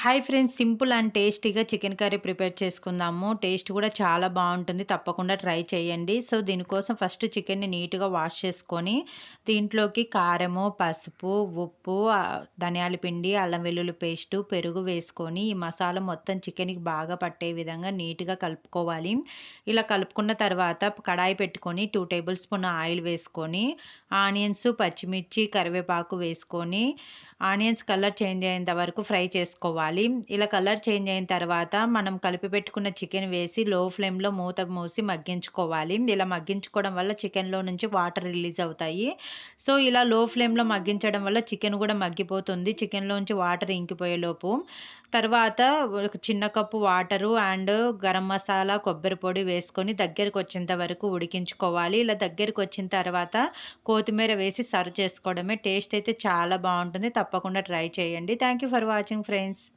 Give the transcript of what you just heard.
Hi friends, simple and టేస్టీగా chicken curry prepare చేసుకుందాము. Taste కూడా చాలా బావుంటుంది. తప్పకుండా ట్రై చేయండి. సో, దీనికోసం ఫస్ట్ చికెన్‌ని నీట్‌గా వాష్ చేసుకొని, దీంట్లోకి కారము, పసుపు, ఉప్పు, ధనియాల పిండి, అల్లం వెల్లుల్లి పేస్టు, పెరుగు వేసుకొని, ఈ మసాలా మొత్తం చికెన్‌కి బాగా పట్టే విధంగా నీట్‌గా కలుపుకోవాలి. ఇలా కలుపుకున్న తర్వాత కడాయి పెట్టుకొని 2 టేబుల్ స్పూన్ ఆయిల్ వేసుకొని, ఆనియన్స్, పచ్చిమిర్చి, కరివేపాకు వేసుకొని ఆనియన్స్ కలర్ చేంజ్ అయ్యేంత వరకు ఫ్రై చేసుకోవాలి. ఇలా కలర్ చేంజ్ అయిన తర్వాత మనం కలిపి పెట్టుకున్న చికెన్ వేసి లో ఫ్లేమ్‌లో మూత మూసి మగ్గించుకోవాలి. ఇలా మగ్గించుకోవడం వల్ల చికెన్‌లో నుంచి వాటర్ రిలీజ్ అవుతాయి. సో, ఇలా లో ఫ్లేమ్‌లో మగ్గించడం వల్ల చికెన్ కూడా మగ్గిపోతుంది. చికెన్‌లోంచి వాటర్ ఇంకిపోయేలోపు. తర్వాత ఒక చిన్న cup water and garam masala, కొబ్బరి పొడి వేసుకొని దగ్గరికొచ్చేంత వరకు ఉడికించుకోవాలి. ఇలా దగ్గరికొచ్చిన తర్వాత కొత్తిమీర వేసి సర్వ్ చేసుకోవడమే. టేస్ట్ అయితే చాలా బావుంటుంది. తప్పకుండా ట్రై చేయండి. Thank you for watching friends.